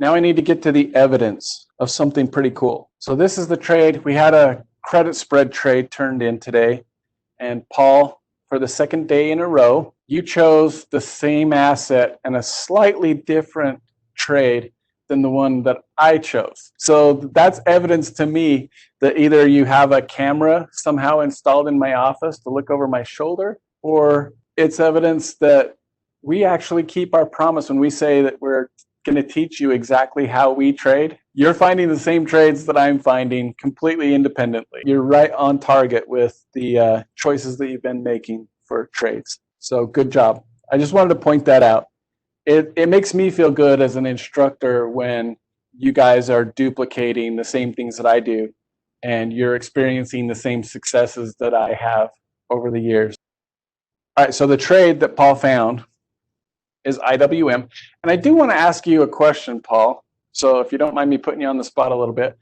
Now I need to get to the evidence of something pretty cool. So this is the trade. We had a credit spread trade turned in today. And Paul, for the second day in a row, you chose the same asset and a slightly different trade than the one that I chose. So that's evidence to me that either you have a camera somehow installed in my office to look over my shoulder, or it's evidence that we actually keep our promise when we say that we're going to teach you exactly how we trade. You're finding the same trades that I'm finding completely independently. You're right on target with the choices that you've been making for trades. So good job. I just wanted to point that out. It makes me feel good as an instructor when you guys are duplicating the same things that I do and you're experiencing the same successes that I have over the years. All right, so the trade that Paul found is IWM. And I do want to ask you a question, Paul. So if you don't mind me putting you on the spot a little bit,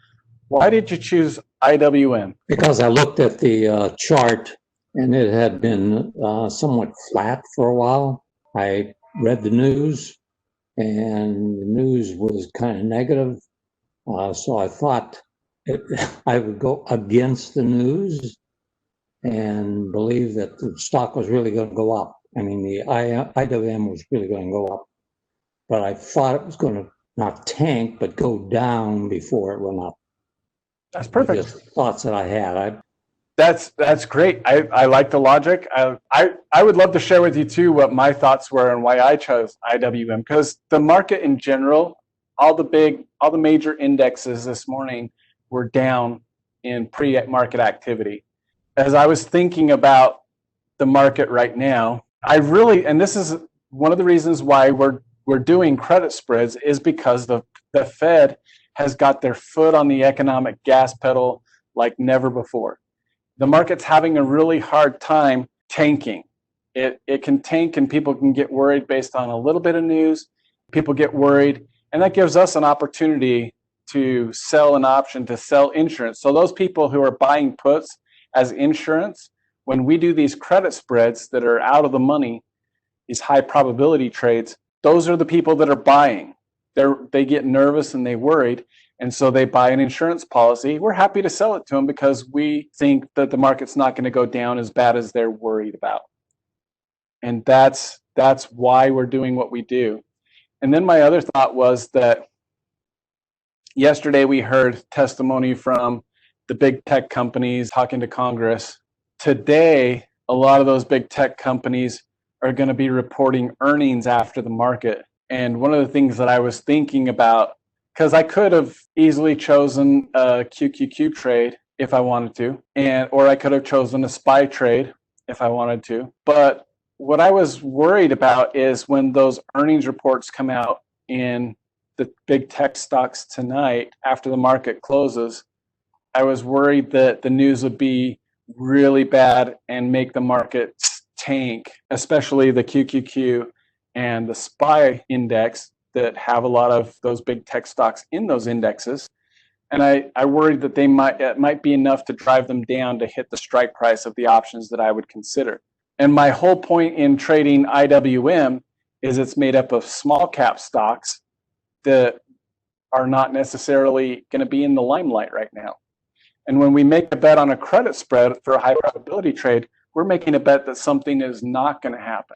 why did you choose IWM? Because I looked at the chart and it had been somewhat flat for a while. I read the news and the news was kind of negative. So I thought I would go against the news and believe that the stock was really going to go up. I mean, the IWM was really going to go up, but I thought it was going to not tank, but go down before it went up. That's perfect. Just thoughts that I had. That's great. I like the logic. I would love to share with you too what my thoughts were and why I chose IWM, because the market in general, all the major indexes this morning were down in pre-market activity. As I was thinking about the market right now, and this is one of the reasons why we're doing credit spreads, is because the Fed has got their foot on the economic gas pedal like never before. The market's having a really hard time tanking. It can tank and people can get worried based on a little bit of news. People get worried, and that gives us an opportunity to sell an option, to sell insurance. So those people who are buying puts as insurance, when we do these credit spreads that are out of the money, these high probability trades, those are the people that are buying. They get nervous and they worried, and so they buy an insurance policy. We're happy to sell it to them because we think that the market's not going to go down as bad as they're worried about. And that's why we're doing what we do. And then my other thought was that yesterday we heard testimony from the big tech companies talking to Congress. Today, a lot of those big tech companies are going to be reporting earnings after the market. And one of the things that I was thinking about, because I could have easily chosen a QQQ trade if I wanted to, or I could have chosen a SPY trade if I wanted to. But what I was worried about is when those earnings reports come out in the big tech stocks tonight after the market closes, I was worried that the news would be really bad and make the market tank, especially the QQQ and the SPY index that have a lot of those big tech stocks in those indexes. And I worried that it might be enough to drive them down to hit the strike price of the options that I would consider. And my whole point in trading IWM is it's made up of small cap stocks that are not necessarily going to be in the limelight right now. And when we make a bet on a credit spread for a high probability trade, we're making a bet that something is not going to happen.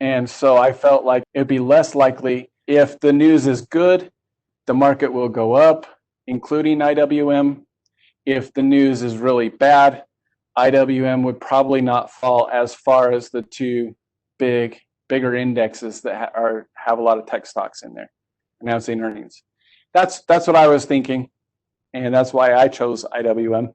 And so I felt like it'd be less likely if the news is good, the market will go up, including IWM. If the news is really bad, IWM would probably not fall as far as the two bigger indexes that have a lot of tech stocks in there announcing earnings. That's what I was thinking, and that's why I chose IWM.